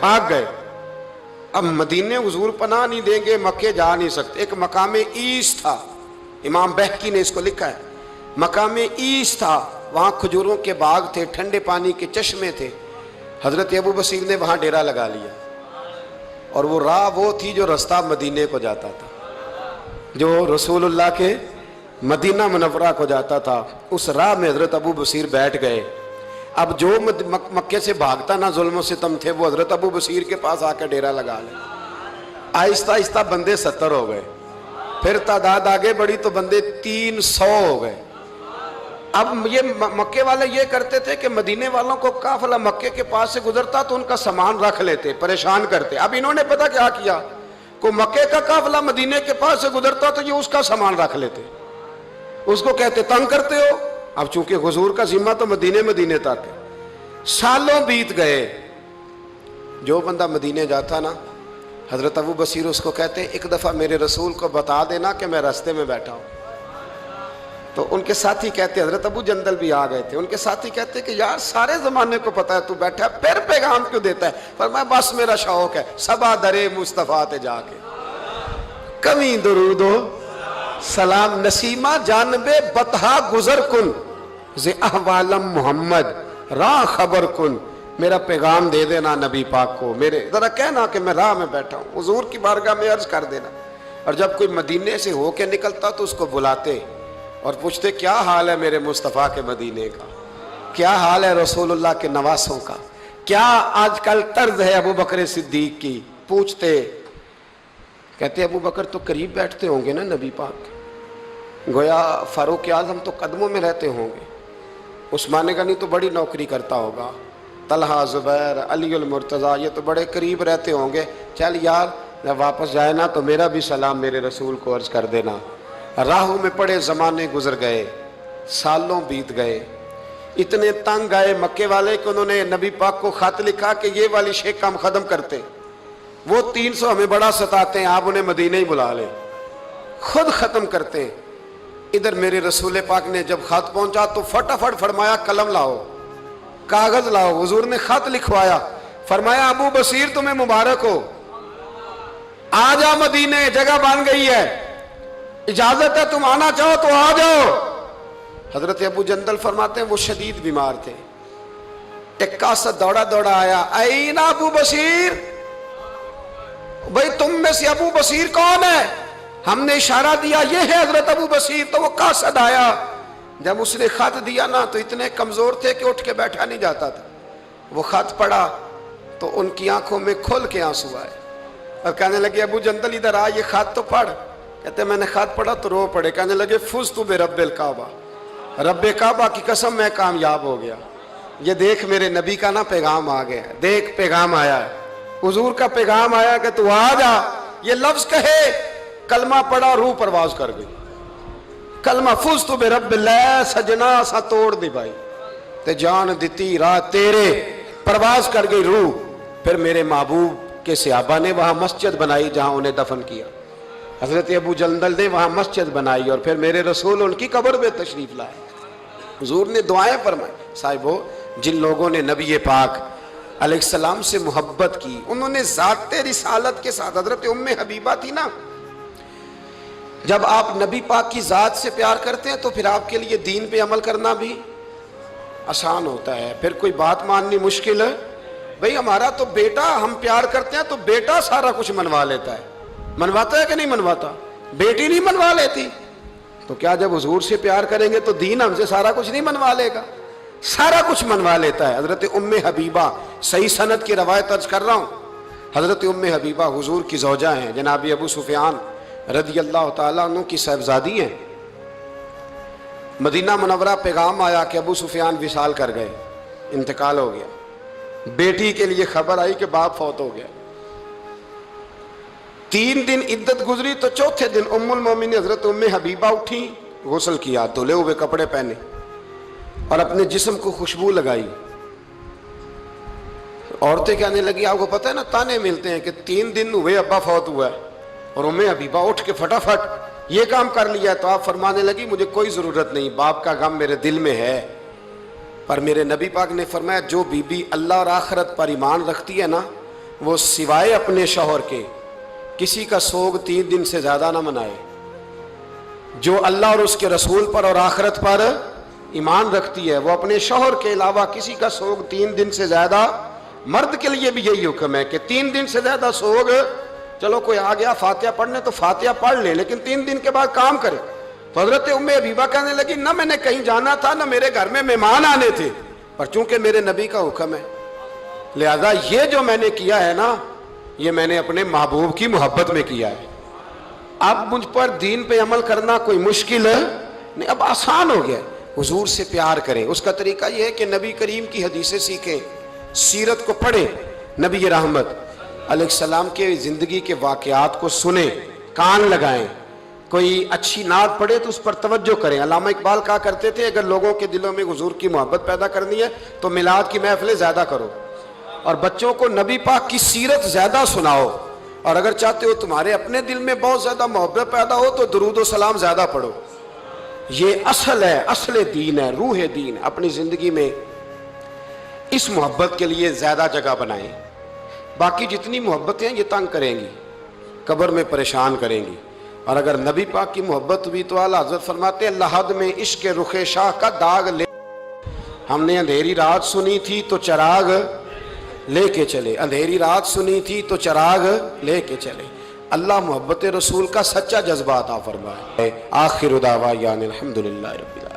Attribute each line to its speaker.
Speaker 1: بھاگ گئے۔ اب مدینے حضور پناہ نہیں دیں گے، مکے جا نہیں سکتے۔ ایک مقام ایس تھا، امام بہقی نے اس کو لکھا ہے، مقام ایس تھا، وہاں کھجوروں کے باغ تھے، ٹھنڈے پانی کے چشمے تھے۔ حضرت ابو بصیر نے وہاں ڈیرا لگا لیا، اور وہ راہ وہ تھی جو رستہ مدینے کو جاتا تھا، جو رسول اللہ کے مدینہ منورہ کو جاتا تھا، اس راہ میں حضرت ابو بصیر بیٹھ گئے۔ اب جو مکے سے بھاگتا نہ ظلم و ستم تھے، وہ حضرت ابو بصیر کے پاس آ کے ڈیرا لگا لے۔ آہستہ آہستہ بندے 70 ہو گئے، پھر تعداد آگے بڑھی تو بندے 300 ہو گئے۔ اب یہ مکے والے یہ کرتے تھے کہ مدینے والوں کو قافلہ مکے کے پاس سے گزرتا تو ان کا سامان رکھ لیتے، پریشان کرتے۔ اب انہوں نے پتہ کیا کیا، کو مکے کا قافلہ مدینے کے پاس سے گزرتا تو یہ اس کا سامان رکھ لیتے، اس کو کہتے تنگ کرتے ہو۔ اب چونکہ حضور کا ذمہ تو مدینے تک ہے۔ سالوں بیت گئے، جو بندہ مدینے جاتا نا، حضرت ابو بصیر اس کو کہتے ایک دفعہ میرے رسول کو بتا دینا کہ میں راستے میں بیٹھا ہوں۔ تو ان کے ساتھی کہتے، حضرت ابو جندل بھی آ گئے تھے، ان کے ساتھی کہتے کہ یار سارے زمانے کو پتا ہے تو بیٹھا ہے، پھر پیغام کیوں دیتا ہے؟ فرمایا بس میرا شوق ہے، صبا درے مصطفیٰ تے جا کے کمی درود و سلام نسیمہ جانب بطحا گزر کن ز احوالم محمد راہ خبر کن، میرا پیغام دے دینا نبی پاک کو، میرے ذرا کہنا کہ میں راہ میں بیٹھا ہوں، حضور کی بارگاہ میں عرض کر دینا۔ اور جب کوئی مدینے سے ہو کے نکلتا تو اس کو بلاتے اور پوچھتے کیا حال ہے میرے مصطفیٰ کے مدینے کا، کیا حال ہے رسول اللہ کے نواسوں کا، کیا آج کل طرز ہے ابو بکر صدیق کی، پوچھتے۔ کہتے ابو بکر تو قریب بیٹھتے ہوں گے نا نبی پاک، گویا فاروق اعظم تو قدموں میں رہتے ہوں گے، عثمان غنی تو بڑی نوکری کرتا ہوگا، طلحہ زبیر علی المرتضیٰ یہ تو بڑے قریب رہتے ہوں گے، چل یار جب واپس جائے نا تو میرا بھی سلام میرے رسول کو عرض کر دینا۔ راہوں میں پڑے زمانے گزر گئے، سالوں بیت گئے، اتنے تنگ آئے مکے والے کہ انہوں نے نبی پاک کو خط لکھا کہ یہ والی شیخ ہم ختم کرتے، وہ 300 ہمیں بڑا ستاتے ہیں، آپ انہیں مدینہ ہی بلا لیں، خود ختم کرتے ہیں۔ ادھر میرے رسول پاک نے جب خط پہنچا تو فٹافٹ فرمایا قلم لاؤ، کاغذ لاؤ، حضور نے خط لکھوایا، فرمایا ابو بصیر تمہیں مبارک ہو، آ جا مدینے، جگہ بن گئی ہے، اجازت ہے تم آنا چاہو تو آ جاؤ۔ حضرت ابو جندل فرماتے ہیں وہ شدید بیمار تھے، ایک قاصد دوڑا دوڑا آیا، این ابو بصیر، بھئی تم میں سے ابو بصیر کون ہے؟ ہم نے اشارہ دیا یہ ہے حضرت ابو بصیر، تو وہ قاصد آیا، جب اس نے خط دیا نا تو اتنے کمزور تھے کہ اٹھ کے بیٹھا نہیں جاتا تھا، وہ خط پڑھا تو ان کی آنکھوں میں کھل کے آنسو آئے اور کہنے لگے ابو جندل ادھر آ، یہ خط تو پڑھ۔ کہتے میں نے خط پڑھا تو رو پڑے، کہنے لگے فزت برب الکعبہ، رب کعبہ کی قسم میں کامیاب ہو گیا، یہ دیکھ میرے نبی کا نا پیغام آ گیا، دیکھ پیغام آیا ہے، حضور کا پیغام آیا کہ تو آ جا، یہ لفظ کہے، کلمہ پڑھا، روح پرواز کر گئی، کلمہ فزت برب اللہ، سجنا سا توڑ دی بھائی تے جان دیتی راہ تیرے، پرواز کر گئی روح۔ پھر میرے محبوب کے صحابہ نے وہاں مسجد بنائی جہاں انہیں دفن کیا، حضرت ابو جندل نے وہاں مسجد بنائی، اور پھر میرے رسول ان کی قبر میں تشریف لائے، حضور نے دعائیں فرمائی۔ صاحبو، جن لوگوں نے نبی پاک علیہ السلام سے محبت کی، انہوں نے ذات رسالت کے ساتھ، حضرت ام حبیبہ تھی نا، جب آپ نبی پاک کی ذات سے پیار کرتے ہیں تو پھر آپ کے لیے دین پہ عمل کرنا بھی آسان ہوتا ہے، پھر کوئی بات ماننی مشکل ہے۔ بھئی ہمارا تو بیٹا، ہم پیار کرتے ہیں تو بیٹا سارا کچھ منوا لیتا ہے، منواتا ہے کہ نہیں منواتا؟ بیٹی نہیں منوا لیتی، تو کیا جب حضور سے پیار کریں گے تو دین ہم سے سارا کچھ نہیں منوا لے گا؟ سارا کچھ منوا لیتا ہے۔ حضرت ام حبیبہ، صحیح سند کی روایت عرض کر رہا ہوں، حضرت ام حبیبہ حضور کی زوجہ ہیں، جناب ابو سفیان رضی اللہ تعالیٰ عنہ کی صاحبزادی ہیں۔ مدینہ منورہ پیغام آیا کہ ابو سفیان وصال کر گئے، انتقال ہو گیا، بیٹی کے لیے خبر آئی کہ باپ فوت ہو گیا۔ 3 دن عدت گزری تو چوتھے دن ام المومنین حضرت ام حبیبہ اٹھی، غسل کیا، دھلے ہوئے کپڑے پہنے اور اپنے جسم کو خوشبو لگائی۔ عورتیں کہنے لگی، آپ کو پتہ ہے نا تانے ملتے ہیں کہ 3 دن ہوئے ابا فوت ہوا ہے، اور ام حبیبہ اٹھ کے فٹافٹ یہ کام کر لیا ہے، تو آپ فرمانے لگی مجھے کوئی ضرورت نہیں، باپ کا غم میرے دل میں ہے، پر میرے نبی پاک نے فرمایا جو بی بی اللہ اور آخرت پر ایمان رکھتی ہے نا، وہ سوائے اپنے شوہر کے کسی کا سوگ 3 دن سے زیادہ نہ منائے۔ جو اللہ اور اس کے رسول پر اور آخرت پر ایمان رکھتی ہے وہ اپنے شوہر کے علاوہ کسی کا سوگ 3 دن سے زیادہ، مرد کے لیے بھی یہی حکم ہے کہ 3 دن سے زیادہ سوگ، چلو کوئی آ گیا فاتحہ پڑھنے تو فاتحہ پڑھ لے، لیکن 3 دن کے بعد کام کرے۔ تو حضرت ام حبیبہ کہنے لگی نہ میں نے کہیں جانا تھا نہ میرے گھر میں مہمان آنے تھے، پر چونکہ میرے نبی کا حکم ہے لہذا یہ جو میں نے کیا ہے نا، یہ میں نے اپنے محبوب کی محبت میں کیا ہے۔ اب مجھ پر دین پہ عمل کرنا کوئی مشکل ہے نہیں، اب آسان ہو گیا۔ حضور سے پیار کریں، اس کا طریقہ یہ ہے کہ نبی کریم کی حدیثیں سیکھیں، سیرت کو پڑھیں، نبی رحمت علیہ السلام کے زندگی کے واقعات کو سنیں، کان لگائیں، کوئی اچھی نعت پڑھے تو اس پر توجہ کریں۔ علامہ اقبال کہا کرتے تھے اگر لوگوں کے دلوں میں حضور کی محبت پیدا کرنی ہے تو میلاد کی محفلیں زیادہ کرو، اور بچوں کو نبی پاک کی سیرت زیادہ سناؤ، اور اگر چاہتے ہو تمہارے اپنے دل میں بہت زیادہ محبت پیدا ہو تو درود و سلام زیادہ پڑھو۔ یہ اصل ہے، اصل دین ہے، روح دین۔ اپنی زندگی میں اس محبت کے لیے زیادہ جگہ بنائیں۔ باقی جتنی محبتیں یہ تنگ کریں گی، قبر میں پریشان کریں گی، اور اگر نبی پاک کی محبت ہوئی تو اعلیٰ حضرت فرماتے ہیں لحد میں عشق رخ شاہ کا داغ لے، ہم نے اندھیری رات سنی تھی تو چراغ لے کے چلے، اندھیری رات سنی تھی تو چراغ لے کے چلے۔ اللہ محبت رسول کا سچا جذبہ عطا فرمائے۔ آخر دعوانا الحمدللہ رب العالمین۔